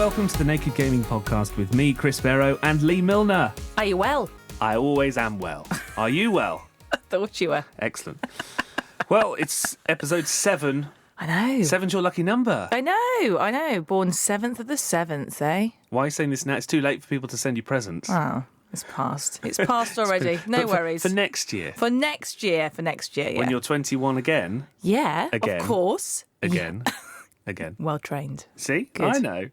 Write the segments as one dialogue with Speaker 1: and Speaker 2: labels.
Speaker 1: welcome to the Naked Gaming Podcast with me, Chris Barrow, and Lee Milner.
Speaker 2: Are you well?
Speaker 1: I always am well. Are you well?
Speaker 2: I thought you were.
Speaker 1: Excellent. Well, it's episode 7.
Speaker 2: I know.
Speaker 1: 7's your lucky number.
Speaker 2: I know. Born 7th of the 7th, eh?
Speaker 1: Why are you saying this now? It's too late for people to send you presents.
Speaker 2: Oh, it's past. It's past already. No worries.
Speaker 1: For next year.
Speaker 2: For next year, yeah.
Speaker 1: When you're 21 again.
Speaker 2: Yeah,
Speaker 1: Again.
Speaker 2: of course.
Speaker 1: Again. Again.
Speaker 2: Well trained.
Speaker 1: See?
Speaker 2: Good.
Speaker 1: I know.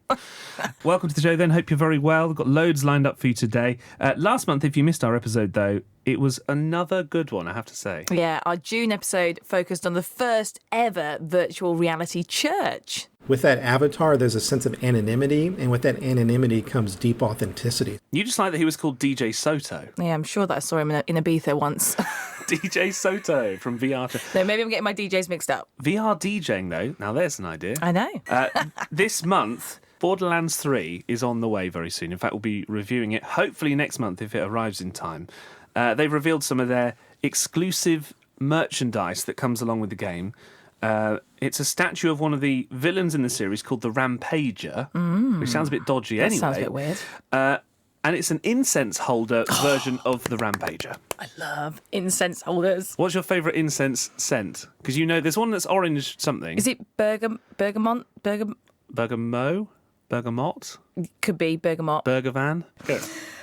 Speaker 1: Welcome to the show then. Hope you're very well. We've got loads lined up for you today. Last month, if you missed our episode, though, it was another good one, I have to say.
Speaker 2: Yeah, our June episode focused on the first ever virtual reality church.
Speaker 3: With that avatar, there's a sense of anonymity, and with that anonymity comes deep authenticity.
Speaker 1: You just like that he was called DJ Soto.
Speaker 2: Yeah, I'm sure that I saw him in Ibiza once.
Speaker 1: DJ Soto from VR.
Speaker 2: No, maybe I'm getting my DJs mixed up.
Speaker 1: VR DJing, though, now there's an idea.
Speaker 2: I know.
Speaker 1: This month, Borderlands 3 is on the way very soon. In fact, we'll be reviewing it hopefully next month if it arrives in time. They've revealed some of their exclusive merchandise that comes along with the game. It's a statue of one of the villains in the series called the Rampager, which sounds a bit dodgy
Speaker 2: That
Speaker 1: anyway.
Speaker 2: sounds a bit weird.
Speaker 1: And it's an incense holder version of the Rampager.
Speaker 2: I love incense holders.
Speaker 1: What's your favourite incense scent? Because you know there's one that's orange something.
Speaker 2: Is it bergamot?
Speaker 1: Bergamot? Bergamot?
Speaker 2: Could be bergamot.
Speaker 1: Burgervan? Go.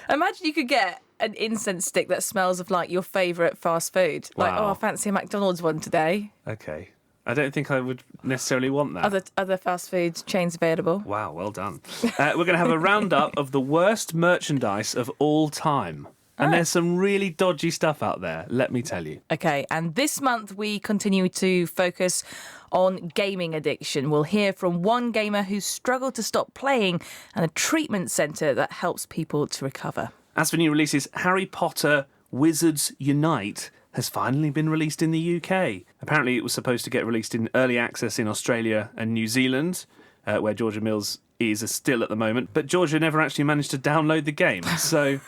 Speaker 2: Imagine you could get an incense stick that smells of like your favourite fast food. Like,
Speaker 1: Wow.
Speaker 2: I fancy a McDonald's one today.
Speaker 1: Okay. I don't think I would necessarily want that.
Speaker 2: Other fast food chains available.
Speaker 1: Wow, well done. We're going to have a roundup of the worst merchandise of all time. And there's some really dodgy stuff out there, let me tell you.
Speaker 2: Okay, and this month we continue to focus on gaming addiction. We'll hear from one gamer who struggled to stop playing and a treatment centre that helps people to recover.
Speaker 1: As for new releases, Harry Potter Wizards Unite has finally been released in the UK. Apparently it was supposed to get released in early access in Australia and New Zealand, where Georgia Mills is still at the moment, but Georgia never actually managed to download the game, so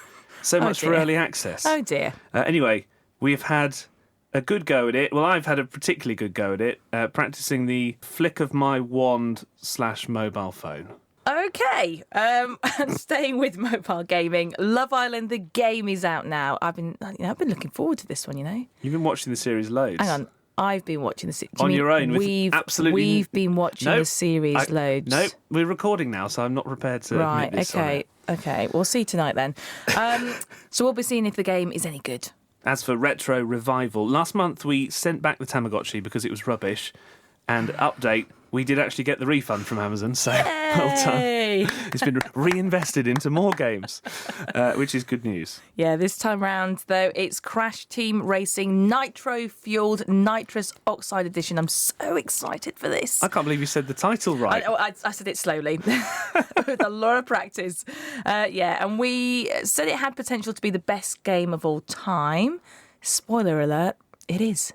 Speaker 1: much for early access.
Speaker 2: Oh dear.
Speaker 1: Anyway, we've had a good go at it. Well, I've had a particularly good go at it, practising the flick of my wand / mobile phone.
Speaker 2: Okay, staying with mobile gaming, Love Island, the game is out now. I've been looking forward to this one, you know.
Speaker 1: You've been watching the series loads.
Speaker 2: Hang on, I've been watching the series.
Speaker 1: On your own?
Speaker 2: We've been watching the series loads.
Speaker 1: No, we're recording now, so I'm not prepared to admit this on it.
Speaker 2: Okay, we'll see tonight then. So we'll be seeing if the game is any good.
Speaker 1: As for Retro Revival, last month we sent back the Tamagotchi because it was rubbish, and update, we did actually get the refund from Amazon, so well done. It's been reinvested into more games, which is good news.
Speaker 2: Yeah, this time round, though, it's Crash Team Racing Nitro-fueled Nitrous Oxide Edition. I'm so excited for this.
Speaker 1: I can't believe you said the title right.
Speaker 2: I said it slowly, with a lot of practice. And we said it had potential to be the best game of all time. Spoiler alert, it is.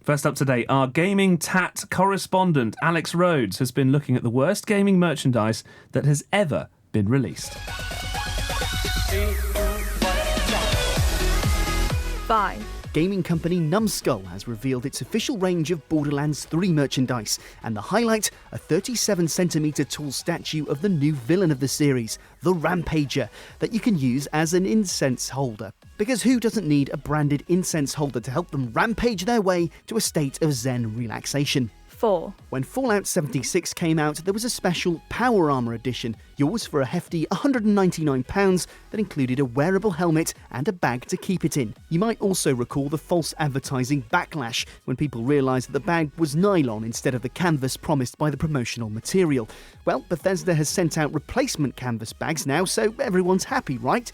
Speaker 1: First up today, our Gaming Tat correspondent, Alex Rhodes, has been looking at the worst gaming merchandise that has ever been released.
Speaker 4: 5. Gaming company Numskull has revealed its official range of Borderlands 3 merchandise, and the highlight, a 37cm tall statue of the new villain of the series, the Rampager, that you can use as an incense holder. Because who doesn't need a branded incense holder to help them rampage their way to a state of zen relaxation?
Speaker 2: 4.
Speaker 4: When Fallout 76 came out, there was a special Power Armor edition, yours for a hefty £199, that included a wearable helmet and a bag to keep it in. You might also recall the false advertising backlash when people realised that the bag was nylon instead of the canvas promised by the promotional material. Well, Bethesda has sent out replacement canvas bags now, so everyone's happy, right?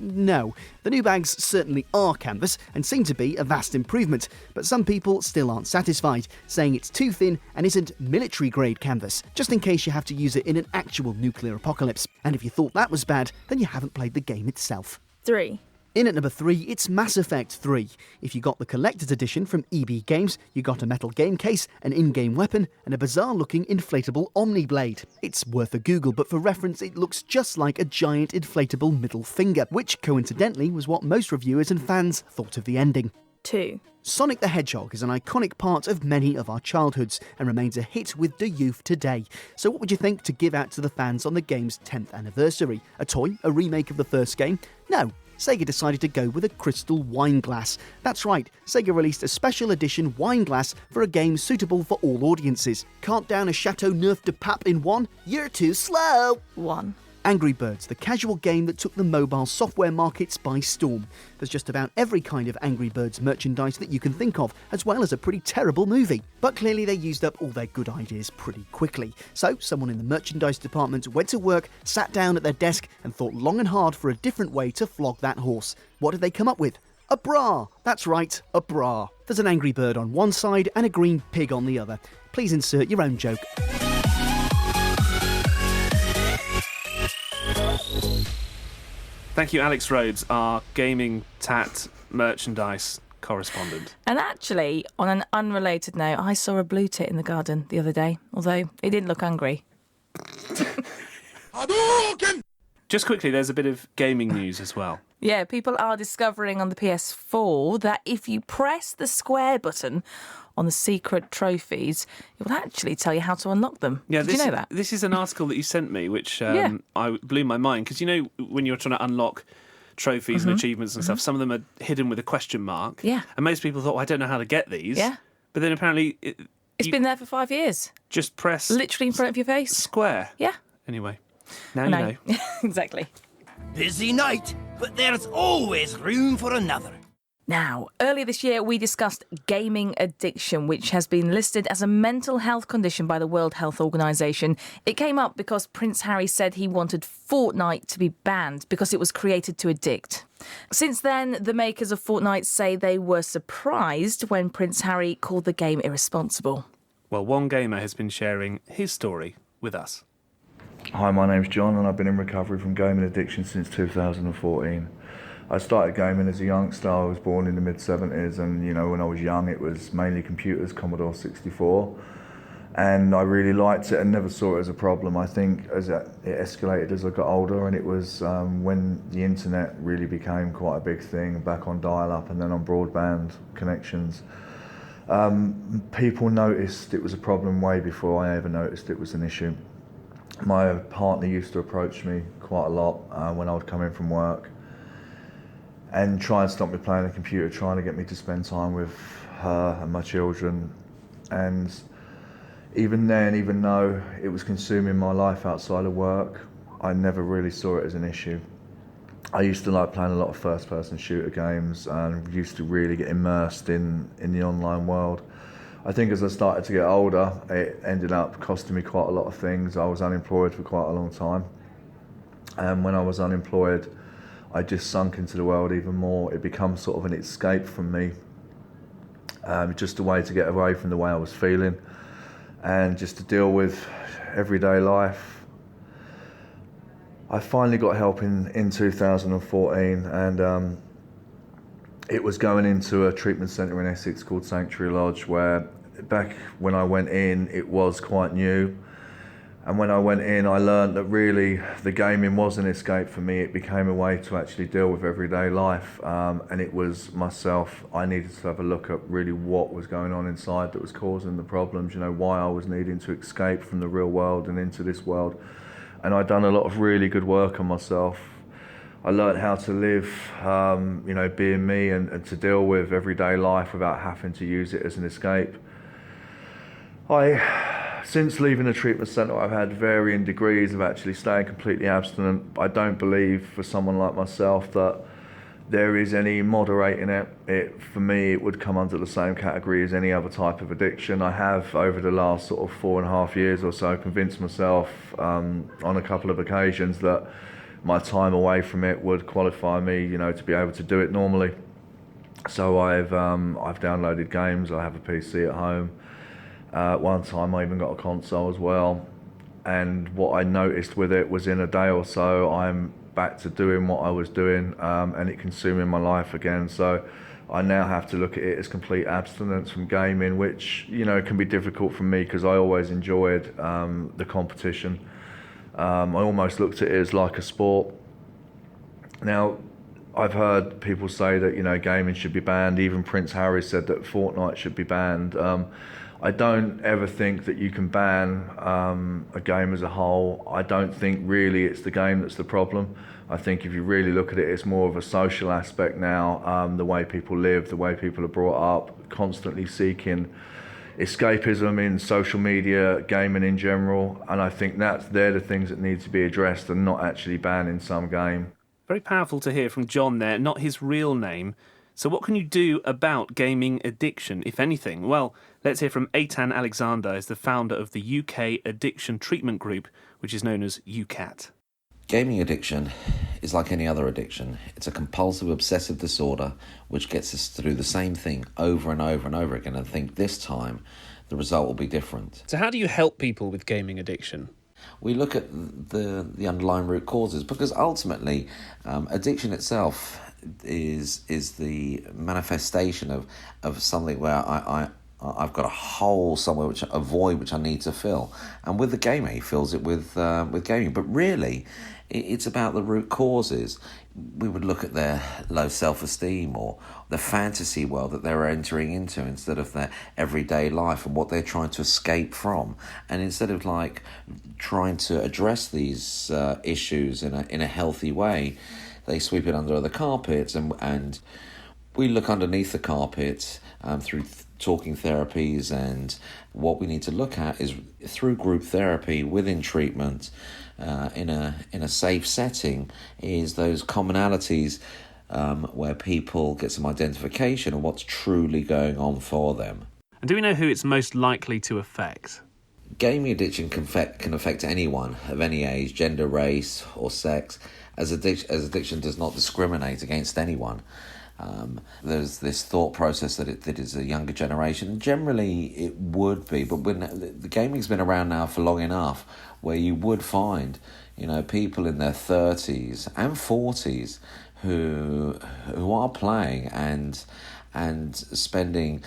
Speaker 4: No, the new bags certainly are canvas and seem to be a vast improvement, but some people still aren't satisfied, saying it's too thin and isn't military-grade canvas, just in case you have to use it in an actual nuclear apocalypse. And if you thought that was bad, then you haven't played the game itself.
Speaker 2: 3.
Speaker 4: In at number 3, it's Mass Effect 3. If you got the Collector's Edition from EB Games, you got a metal game case, an in-game weapon, and a bizarre-looking inflatable Omni Blade. It's worth a Google, but for reference, it looks just like a giant inflatable middle finger, which coincidentally was what most reviewers and fans thought of the ending.
Speaker 2: 2.
Speaker 4: Sonic the Hedgehog is an iconic part of many of our childhoods and remains a hit with the youth today. So what would you think to give out to the fans on the game's 10th anniversary? A toy? A remake of the first game? No. Sega decided to go with a crystal wine glass. That's right, Sega released a special edition wine glass for a game suitable for all audiences. Can't down a Chateau Neuf de Pape in one? You're too slow!
Speaker 2: 1.
Speaker 4: Angry Birds, the casual game that took the mobile software markets by storm. There's just about every kind of Angry Birds merchandise that you can think of, as well as a pretty terrible movie. But clearly they used up all their good ideas pretty quickly. So someone in the merchandise department went to work, sat down at their desk and thought long and hard for a different way to flog that horse. What did they come up with? A bra! That's right, a bra. There's an Angry Bird on one side and a green pig on the other. Please insert your own joke.
Speaker 1: Thank you, Alex Rhodes, our gaming tat merchandise correspondent.
Speaker 2: And actually, on an unrelated note, I saw a blue tit in the garden the other day, although it didn't look hungry.
Speaker 1: Just quickly, there's a bit of gaming news as well.
Speaker 2: Yeah, people are discovering on the PS4 that if you press the square button on the secret trophies, it will actually tell you how to unlock them.
Speaker 1: Yeah,
Speaker 2: Did you know that?
Speaker 1: This is an article that you sent me, which
Speaker 2: Yeah.
Speaker 1: I blew my mind, because you know when you're trying to unlock trophies and achievements and stuff, some of them are hidden with a question mark.
Speaker 2: Yeah.
Speaker 1: And most people thought, well, I don't know how to get these.
Speaker 2: Yeah.
Speaker 1: But then apparently
Speaker 2: It's been there for 5 years.
Speaker 1: just press
Speaker 2: Literally in front of your face.
Speaker 1: square.
Speaker 2: Yeah.
Speaker 1: Anyway, now
Speaker 2: No.
Speaker 1: you know.
Speaker 2: Exactly.
Speaker 5: Busy night, but there's always room for another.
Speaker 2: Now, earlier this year, we discussed gaming addiction, which has been listed as a mental health condition by the World Health Organization. It came up because Prince Harry said he wanted Fortnite to be banned because it was created to addict. Since then, the makers of Fortnite say they were surprised when Prince Harry called the game irresponsible.
Speaker 1: Well, one gamer has been sharing his story with us.
Speaker 6: Hi, my name's John and I've been in recovery from gaming addiction since 2014. I started gaming as a youngster. I was born in the mid-70s and, you know, when I was young it was mainly computers, Commodore 64. And I really liked it and never saw it as a problem. I think as it escalated as I got older, and it was when the internet really became quite a big thing, back on dial-up and then on broadband connections. People noticed it was a problem way before I ever noticed it was an issue. My partner used to approach me quite a lot when I would come in from work and try and stop me playing the computer, trying to get me to spend time with her and my children. And even then, even though it was consuming my life outside of work, I never really saw it as an issue. I used to like playing a lot of first-person shooter games and used to really get immersed in the online world. I think as I started to get older, it ended up costing me quite a lot of things. I was unemployed for quite a long time. And when I was unemployed, I just sunk into the world even more. It becomes sort of an escape from me, just a way to get away from the way I was feeling and just to deal with everyday life. I finally got help in 2014 and it was going into a treatment centre in Essex called Sanctuary Lodge, where back when I went in it was quite new. And when I went in, I learned that really the gaming was an escape for me. It became a way to actually deal with everyday life. And it was myself. I needed to have a look at really what was going on inside that was causing the problems, you know, why I was needing to escape from the real world and into this world. And I'd done a lot of really good work on myself. I learned how to live, you know, being me and to deal with everyday life without having to use it as an escape. Since leaving the treatment centre, I've had varying degrees of actually staying completely abstinent. I don't believe for someone like myself that there is any moderating it. For me, it would come under the same category as any other type of addiction. I have, over the last sort of 4.5 years or so, convinced myself on a couple of occasions that my time away from it would qualify me, you know, to be able to do it normally. So I've downloaded games. I have a PC at home. One time I even got a console as well, and what I noticed with it was in a day or so I'm back to doing what I was doing and it consuming my life again. So I now have to look at it as complete abstinence from gaming, which, you know, can be difficult for me because I always enjoyed the competition. I almost looked at it as like a sport. Now, I've heard people say that, gaming should be banned. Even Prince Harry said that Fortnite should be banned. I don't ever think that you can ban a game as a whole. I don't think really it's the game that's the problem. I think if you really look at it, it's more of a social aspect now, the way people live, the way people are brought up, constantly seeking escapism in social media, gaming in general, and I think they're the things that need to be addressed and not actually banning some game.
Speaker 1: Very powerful to hear from John there, not his real name. So what can you do about gaming addiction, if anything? Well, let's hear from Eitan Alexander, who's the founder of the UK Addiction Treatment Group, which is known as UCAT.
Speaker 7: Gaming addiction is like any other addiction. It's a compulsive obsessive disorder which gets us to do the same thing over and over and over again and think this time the result will be different.
Speaker 1: So how do you help people with gaming addiction?
Speaker 7: We look at the underlying root causes because ultimately addiction itself is the manifestation of something where I've got a hole somewhere, a void which I need to fill. And with the gaming, he fills it with gaming. But really, it's about the root causes. We would look at their low self-esteem or the fantasy world that they're entering into instead of their everyday life and what they're trying to escape from. And instead of trying to address these issues in a healthy way, they sweep it under the carpet, and we look underneath the carpet through talking therapies, and what we need to look at is through group therapy within treatment in a safe setting is those commonalities where people get some identification of what's truly going on for them.
Speaker 1: And do we know who it's most likely to affect?
Speaker 7: Gaming addiction can affect anyone of any age, gender, race or sex, as addiction does not discriminate against anyone. There's this thought process that it is a younger generation. Generally, it would be, but when the gaming's been around now for long enough, where you would find, people in their 30s and 40s who are playing and spending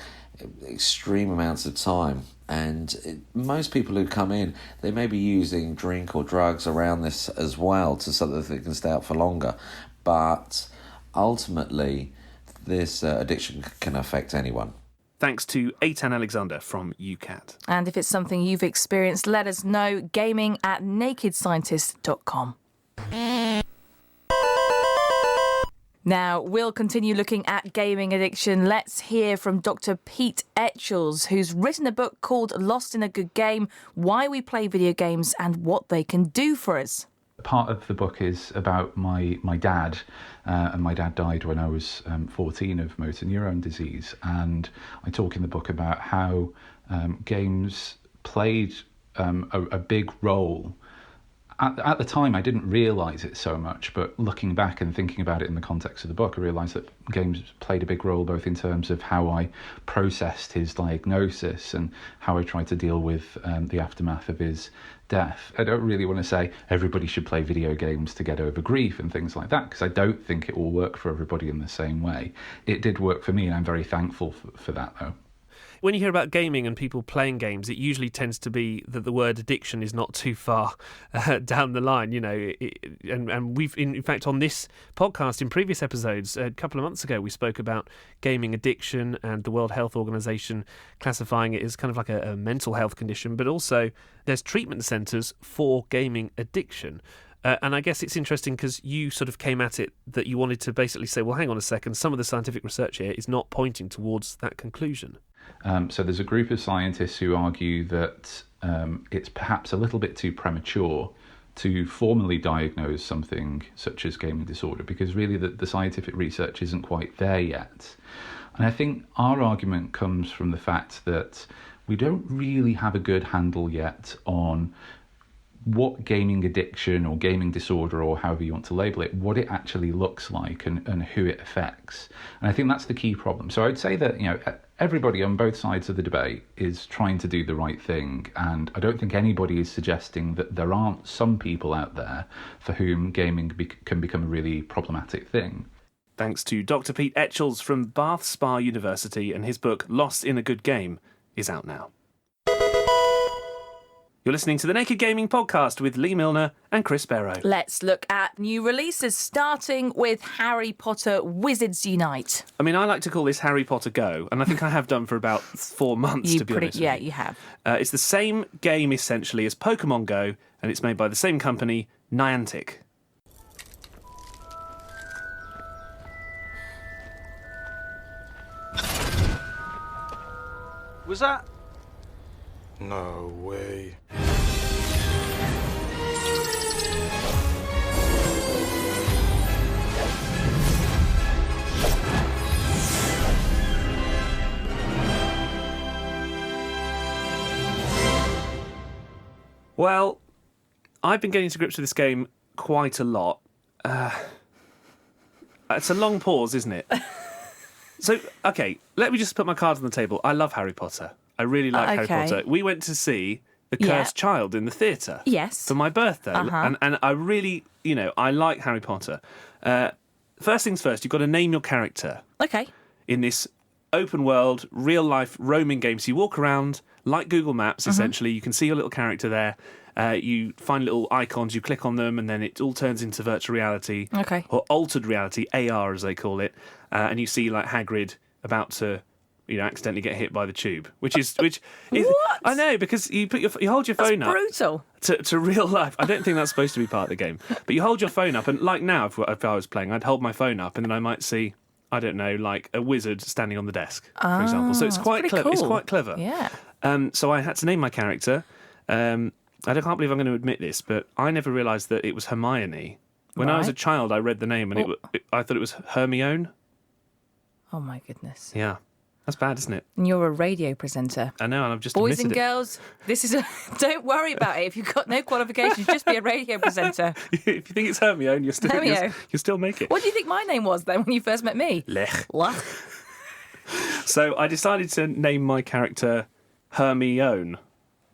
Speaker 7: extreme amounts of time. And most people who come in, they may be using drink or drugs around this as well, so that they can stay out for longer. But ultimately, this addiction can affect anyone.
Speaker 1: Thanks to Eitan Alexander from UCAT.
Speaker 2: And if it's something you've experienced, let us know. gaming@nakedscientist.com. Now, we'll continue looking at gaming addiction. Let's hear from Dr. Pete Etchells, who's written a book called Lost in a Good Game, Why We Play Video Games and What They Can Do for Us.
Speaker 8: Part of the book is about my dad, and my dad died when I was 14 of motor neurone disease. And I talk in the book about how games played a big role. At the time, I didn't realise it so much, but looking back and thinking about it in the context of the book, I realised that games played a big role both in terms of how I processed his diagnosis and how I tried to deal with the aftermath of his death. I don't really want to say everybody should play video games to get over grief and things like that, because I don't think it will work for everybody in the same way. It did work for me, and I'm very thankful for that, though.
Speaker 1: When you hear about gaming and people playing games, it usually tends to be that the word addiction is not too far down the line, and we've, in fact, on this podcast, in previous episodes, a couple of months ago, we spoke about gaming addiction and the World Health Organization classifying it as kind of like a mental health condition, but also there's treatment centres for gaming addiction. And I guess it's interesting because you sort of came at it that you wanted to basically say, well, hang on a second, some of the scientific research here is not pointing towards that conclusion.
Speaker 8: So there's a group of scientists who argue that it's perhaps a little bit too premature to formally diagnose something such as gaming disorder, because really the scientific research isn't quite there yet. And I think our argument comes from the fact that we don't really have a good handle yet on what gaming addiction or gaming disorder, or however you want to label it, what it actually looks like and who it affects. And I think that's the key problem. So I'd say that, everybody on both sides of the debate is trying to do the right thing. And I don't think anybody is suggesting that there aren't some people out there for whom gaming can become a really problematic thing.
Speaker 1: Thanks to Dr. Pete Etchells from Bath Spa University, and his book Lost in a Good Game is out now. You're listening to the Naked Gaming Podcast with Lee Milner and Chris Barrow.
Speaker 2: Let's look at new releases, starting with Harry Potter Wizards Unite.
Speaker 1: I mean, I like to call this Harry Potter Go, and I think I have done for about 4 months, to be honest with
Speaker 2: Yeah,
Speaker 1: you.
Speaker 2: you have.
Speaker 1: It's the same game, essentially, as Pokemon Go, and it's made by the same company, Niantic.
Speaker 9: Was that? No way.
Speaker 1: Well, I've been getting to grips with this game quite a lot. It's a long pause, isn't it? So, okay, let me just put my cards on the table. I love Harry Potter. I really like Harry
Speaker 2: Okay.
Speaker 1: Potter. We went to see The
Speaker 2: Yeah.
Speaker 1: Cursed Child in the theatre.
Speaker 2: Yes.
Speaker 1: For my birthday.
Speaker 2: Uh-huh.
Speaker 1: And I really, I like Harry Potter. First things first, you've got to name your character
Speaker 2: Okay.
Speaker 1: in this open world, real life roaming game. So you walk around like Google Maps, essentially. You can see your little character there. You find little icons, you click on them, and then it all turns into virtual reality.
Speaker 2: Okay.
Speaker 1: Or altered reality, AR as they call it. And you see like Hagrid about to, accidentally get hit by the tube, which is
Speaker 2: What?
Speaker 1: I know, because you hold your
Speaker 2: That's
Speaker 1: phone up
Speaker 2: brutal.
Speaker 1: to real life. I don't think that's supposed to be part of the game, but you hold your phone up, and like now, if I was playing, I'd hold my phone up, and then I might see, I don't know, like a wizard standing on the desk, for example. So it's
Speaker 2: that's
Speaker 1: quite
Speaker 2: pretty
Speaker 1: clever. It's
Speaker 2: cool.
Speaker 1: quite clever.
Speaker 2: Yeah.
Speaker 1: So I had to name my character. I can't believe I'm going to admit this, but I never realised that it was Hermione. When I was a
Speaker 2: Right.
Speaker 1: child, I read the name, and I thought it was Hermione.
Speaker 2: Oh, my goodness.
Speaker 1: Yeah, that's bad, isn't it?
Speaker 2: And you're a radio presenter.
Speaker 1: I know, and I've just
Speaker 2: Boys and
Speaker 1: admitted
Speaker 2: girls, this is don't worry about it. If you've got no qualifications, just be a radio presenter.
Speaker 1: it. If you think it's Hermione, you'll still make it.
Speaker 2: What do you think my name was then when you first met me?
Speaker 1: Lech.
Speaker 2: What?
Speaker 1: So I decided to name my character Hermione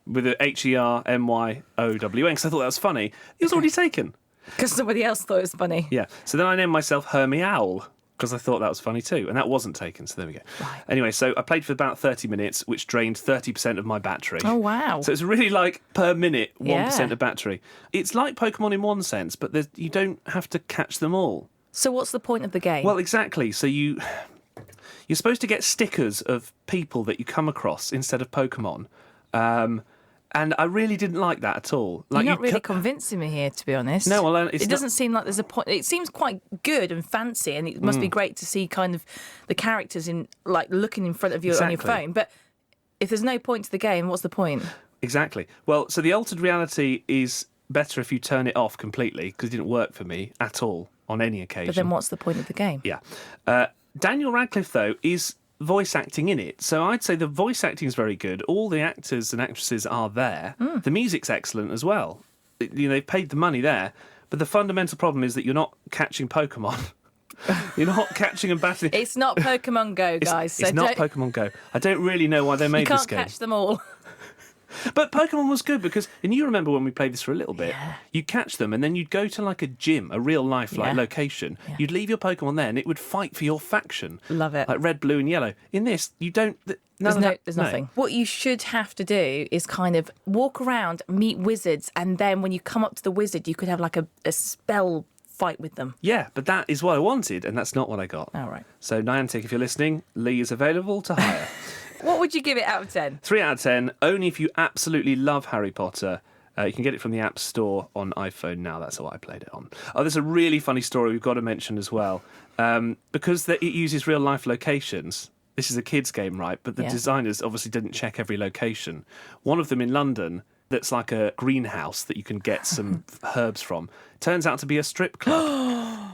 Speaker 1: with a Hermyown because I thought that was funny. It was already taken.
Speaker 2: Because somebody else thought it was funny.
Speaker 1: Yeah. So then I named myself Hermiowl because I thought that was funny too, and that wasn't taken. So there we go.
Speaker 2: Right.
Speaker 1: Anyway, so I played for about 30 minutes, which drained 30% of my battery.
Speaker 2: Oh, wow.
Speaker 1: So it's really like per minute 1%
Speaker 2: Yeah.
Speaker 1: of battery. It's like Pokemon in one sense, but you don't have to catch them all.
Speaker 2: So what's the point of the game?
Speaker 1: Well, exactly. So you're supposed to get stickers of people that you come across instead of Pokemon. And I really didn't like that at all. Like,
Speaker 2: You're not really convincing me here, to be honest.
Speaker 1: No, well, it's
Speaker 2: it doesn't seem like there's a point. It seems quite good and fancy, and it must be great to see kind of the characters in like looking in front of you on your
Speaker 1: Exactly.
Speaker 2: phone. But if there's no point to the game, what's the point?
Speaker 1: Exactly. Well, so the altered reality is better if you turn it off completely because it didn't work for me at all on any occasion.
Speaker 2: But then what's the point of the game?
Speaker 1: Yeah. Daniel Radcliffe, though, is voice acting in it. So I'd say the voice acting is very good. All the actors and actresses are there. The music's excellent as well. They've paid the money there. But the fundamental problem is that you're not catching Pokemon. You're not catching and battling.
Speaker 2: It's not Pokemon Go, guys.
Speaker 1: It's not Pokemon Go. I don't really know why they made
Speaker 2: You
Speaker 1: this
Speaker 2: can't
Speaker 1: game.
Speaker 2: catch them all.
Speaker 1: But Pokemon was good because, and you remember when we played this for a little bit, you'd catch them and then you'd go to like a gym, a real life like
Speaker 2: Yeah.
Speaker 1: location. You'd leave your Pokemon there and it would fight for your faction.
Speaker 2: Love it.
Speaker 1: Like red, blue and yellow. In this, you don't...
Speaker 2: There's nothing. What you should have to do is kind of walk around, meet wizards, and then when you come up to the wizard, you could have like a spell fight with them.
Speaker 1: Yeah, but that is what I wanted and that's not what I got.
Speaker 2: All right.
Speaker 1: So Niantic, if you're listening, Lee is available to hire.
Speaker 2: What would you give it out of 10?
Speaker 1: 3 out of 10, only if you absolutely love Harry Potter. You can get it from the App Store on iPhone now. That's what I played it on. Oh, there's a really funny story we've got to mention as well. Because it uses real-life locations. This is a kids' game, right? But the designers obviously didn't check every location. One of them in London that's like a greenhouse that you can get some herbs from turns out to be a strip club.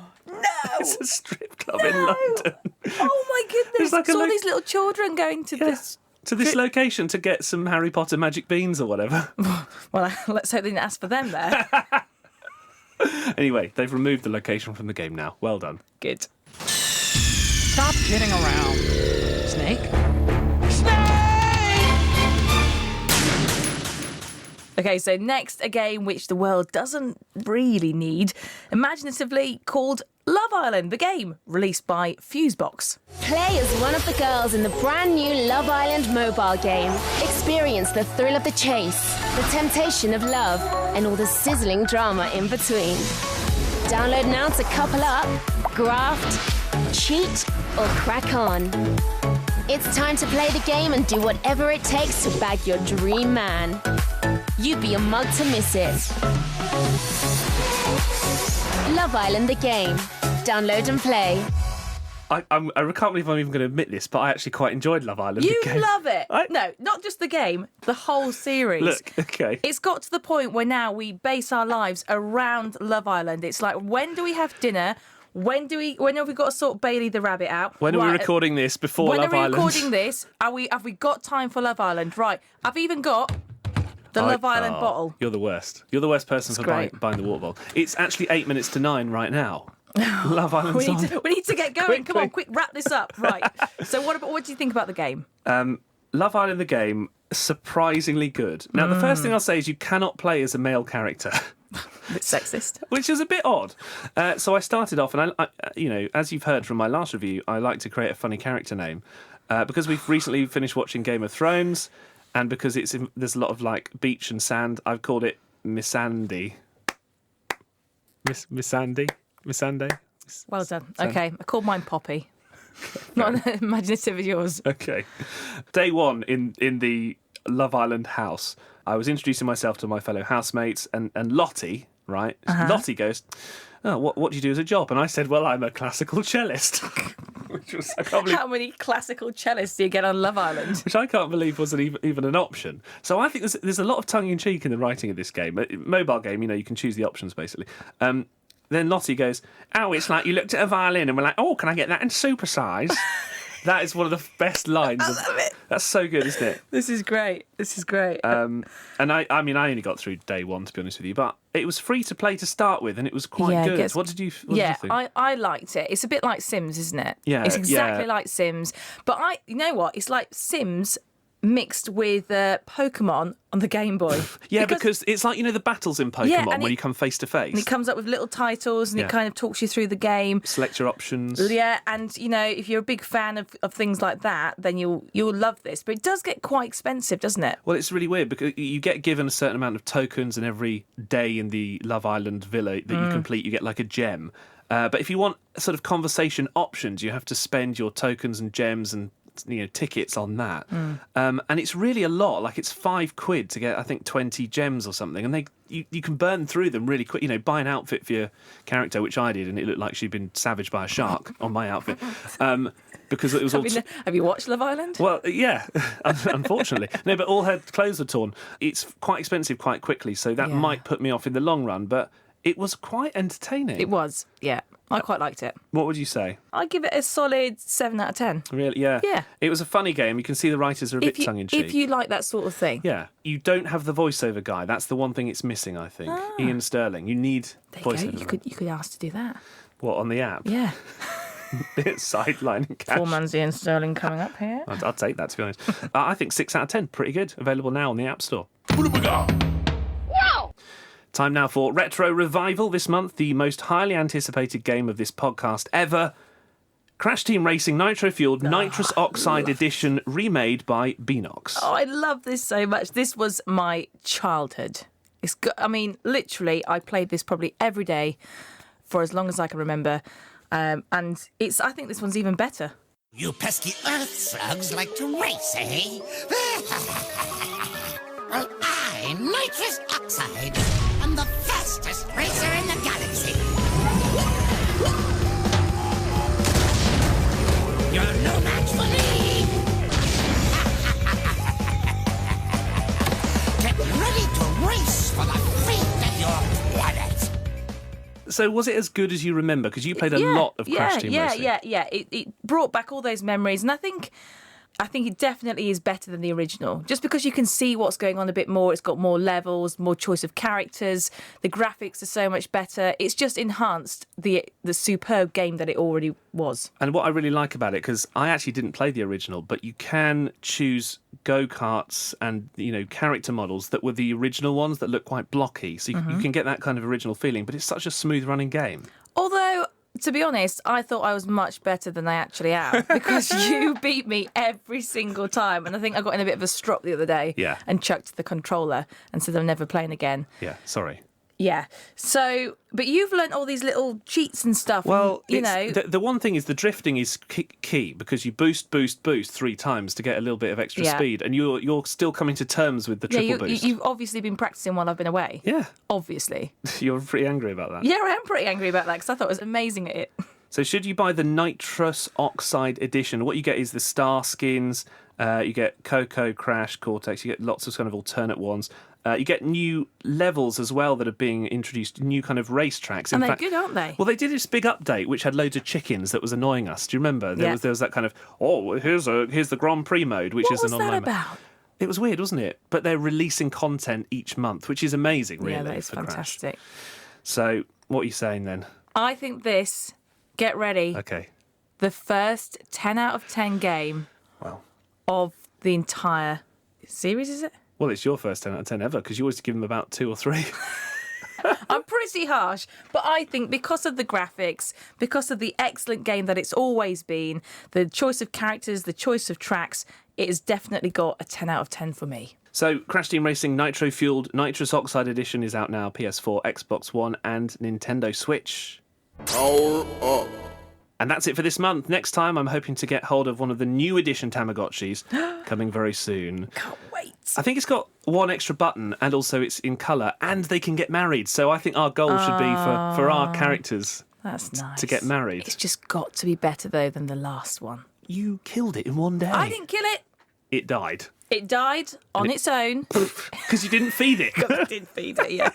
Speaker 1: It's a strip club in London.
Speaker 2: Oh my goodness!
Speaker 1: It's like
Speaker 2: It's all these little children going to this.
Speaker 1: To this location to get some Harry Potter magic beans or whatever.
Speaker 2: Well, let's hope they didn't ask for them there.
Speaker 1: Anyway, they've removed the location from the game now. Well done.
Speaker 2: Good.
Speaker 10: Stop kidding around. Snake?
Speaker 2: Okay, so next, a game which the world doesn't really need, imaginatively called Love Island, the game, released by Fusebox.
Speaker 11: Play as one of the girls in the brand new Love Island mobile game. Experience the thrill of the chase, the temptation of love, and all the sizzling drama in between. Download now to couple up, graft, cheat, or crack on. It's time to play the game and do whatever it takes to bag your dream man. You'd be a mug to miss it. Love Island the game. Download and play.
Speaker 1: I can't believe I'm even going to admit this, but I actually quite enjoyed Love Island.
Speaker 2: You
Speaker 1: the game.
Speaker 2: love it. No, not just the game, the whole series.
Speaker 1: Look, okay.
Speaker 2: It's got to the point where now we base our lives around Love Island. It's like, when do we have dinner? When have we got to sort Bailey the rabbit out?
Speaker 1: When are we recording this before Love Island?
Speaker 2: When are we recording this? Have we got time for Love Island? Right. I've even got the Love Island bottle.
Speaker 1: You're the worst. You're the worst person for buying the water bottle. It's actually 8 minutes to 9 right now. Love Island's on.
Speaker 2: We need to get going. Come on, quick, wrap this up. Right. So what do you think about the game?
Speaker 1: Love Island the game, surprisingly good. Now, the first thing I'll say is you cannot play as a male character.
Speaker 2: A bit sexist.
Speaker 1: Which is a bit odd. So I started off, and I, as you've heard from my last review, I like to create a funny character name. Because we've recently finished watching Game of Thrones, and because there's a lot of like beach and sand, I've called it Miss Andy. Miss Andy? Miss Andy?
Speaker 2: Well done. Okay, I called mine Poppy. Not imaginative as yours.
Speaker 1: Okay. Day one in the Love Island house, I was introducing myself to my fellow housemates, and Lottie, right? Lottie goes, "Oh, what do you do as a job?" And I said, "Well, I'm a classical cellist." Which was, I can't believe,
Speaker 2: how many classical cellists do you get on Love Island?
Speaker 1: Which I can't believe wasn't even an option. So I think there's a lot of tongue-in-cheek in the writing of this game. Mobile game, you can choose the options, basically. Then Lottie goes, "Oh, it's like you looked at a violin and were like, oh, can I get that in supersize?" That is one of the best lines.
Speaker 2: I love it.
Speaker 1: That's so good, isn't it?
Speaker 2: This is great.
Speaker 1: And I only got through day one, to be honest with you, but it was free to play to start with, and it was quite good. What did you think?
Speaker 2: I liked it. It's a bit like Sims, isn't it?
Speaker 1: Yeah,
Speaker 2: it's exactly like Sims. But you know what? It's like Sims mixed with Pokemon on the Game Boy.
Speaker 1: because it's like, the battles in Pokemon when you come face to face.
Speaker 2: And it comes up with little titles and it kind of talks you through the game.
Speaker 1: Select your options.
Speaker 2: Yeah, and, if you're a big fan of things like that, then you'll love this. But it does get quite expensive, doesn't it?
Speaker 1: Well, it's really weird because you get given a certain amount of tokens, and every day in the Love Island villa that you complete, you get like a gem. But if you want sort of conversation options, you have to spend your tokens and gems and tickets on that, and it's really a lot. Like, it's £5 to get, I think, 20 gems or something, and you can burn through them really quick. Buy an outfit for your character, which I did, and it looked like she'd been savaged by a shark on my outfit, because it was all.
Speaker 2: Have you watched Love Island?
Speaker 1: Well, yeah, unfortunately, no, but all her clothes were torn. It's quite expensive quite quickly, so that might put me off in the long run, but it was quite entertaining.
Speaker 2: It was, yeah. I quite liked it.
Speaker 1: What would you say?
Speaker 2: I'd give it a solid 7 out of 10.
Speaker 1: Really? Yeah.
Speaker 2: Yeah.
Speaker 1: It was a funny game. You can see the writers are a bit tongue-in-cheek.
Speaker 2: If you like that sort of thing.
Speaker 1: Yeah. You don't have the voiceover guy. That's the one thing it's missing, I think. Ian Sterling. You need voiceover.
Speaker 2: You could ask to do that.
Speaker 1: What, on the app?
Speaker 2: Yeah.
Speaker 1: Sidelining cash.
Speaker 2: Poor man's Ian Sterling coming up here.
Speaker 1: I'll take that, to be honest. I think 6 out of 10. Pretty good. Available now on the App Store. Time now for Retro Revival. This month, the most highly anticipated game of this podcast ever. Crash Team Racing Nitro Fueled Nitrous Oxide Edition, remade by Beanox.
Speaker 2: Oh, I love this so much. This was my childhood. Literally, I played this probably every day for as long as I can remember. And I think this one's even better.
Speaker 5: You pesky earth slugs like to race, eh? Well, I'm Nitrous Oxide. I'm the fastest racer in the galaxy. You're no match for me. Get ready to race for the fate of your planet.
Speaker 1: So was it as good as you remember? Because you played a lot of Crash Team Racing.
Speaker 2: Yeah. It brought back all those memories. And I think I think it definitely is better than the original. Just because you can see what's going on a bit more, it's got more levels, more choice of characters, the graphics are so much better. It's just enhanced the superb game that it already was.
Speaker 1: And what I really like about it, because I actually didn't play the original, but you can choose go-karts and, character models that were the original ones that look quite blocky. So you can get that kind of original feeling, but it's such a smooth running game.
Speaker 2: Although, to be honest, I thought I was much better than I actually am because you beat me every single time. And I think I got in a bit of a strop the other day and chucked the controller and said I'm never playing again.
Speaker 1: Yeah, sorry.
Speaker 2: Yeah. So, but you've learnt all these little cheats and stuff.
Speaker 1: Well,
Speaker 2: and,
Speaker 1: the one thing is the drifting is key because you boost 3 times to get a little bit of extra speed, and you're still coming to terms with the triple boost.
Speaker 2: You've obviously been practicing while I've been away.
Speaker 1: Yeah.
Speaker 2: Obviously.
Speaker 1: You're pretty angry about that.
Speaker 2: Yeah, I am pretty angry about that because I thought I was amazing at it.
Speaker 1: So should you buy the Nitrous Oxide edition, what you get is the star skins, you get Coco, Crash, Cortex, you get lots of kind of alternate ones. You get new levels as well that are being introduced, new kind of racetracks.
Speaker 2: And they're good, aren't they?
Speaker 1: Well, they did this big update which had loads of chickens that was annoying us. Do you remember? There was that kind of, here's the Grand Prix mode, which is an online
Speaker 2: What was that about?
Speaker 1: It was weird, wasn't it? But they're releasing content each month, which is amazing, really.
Speaker 2: Yeah, that is
Speaker 1: for
Speaker 2: fantastic.
Speaker 1: Crash. So, what are you saying then?
Speaker 2: I think this, get ready,
Speaker 1: Okay.
Speaker 2: the first 10 out of 10 game of the entire series, is it?
Speaker 1: Well, it's your first 10 out of 10 ever, because you always give them about 2 or 3.
Speaker 2: I'm pretty harsh, but I think because of the graphics, because of the excellent game that it's always been, the choice of characters, the choice of tracks, it has definitely got a 10 out of 10 for me.
Speaker 1: So, Crash Team Racing Nitro-Fueled Nitrous Oxide Edition is out now, PS4, Xbox One, and Nintendo Switch.
Speaker 9: Power up.
Speaker 1: And that's it for this month. Next time, I'm hoping to get hold of one of the new edition Tamagotchis, coming very soon.
Speaker 2: Can't wait.
Speaker 1: I think it's got one extra button, and also it's in colour, and they can get married. So I think our goal should be for our characters
Speaker 2: That's nice.
Speaker 1: to get married.
Speaker 2: It's just got to be better, though, than the last one.
Speaker 1: You killed it in one day.
Speaker 2: I didn't kill it.
Speaker 1: It died.
Speaker 2: It died on its own.
Speaker 1: Because you didn't feed it.
Speaker 2: I did feed it, yeah.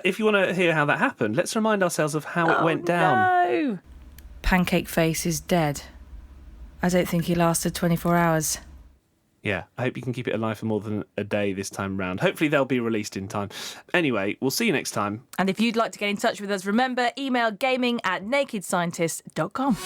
Speaker 1: If you want to hear how that happened, let's remind ourselves of how it went down.
Speaker 2: No. Pancake Face is dead. I don't think he lasted 24 hours.
Speaker 1: Yeah, I hope you can keep it alive for more than a day this time round. Hopefully they'll be released in time. Anyway, we'll see you next time.
Speaker 2: And if you'd like to get in touch with us, remember, email gaming@nakedscientist.com.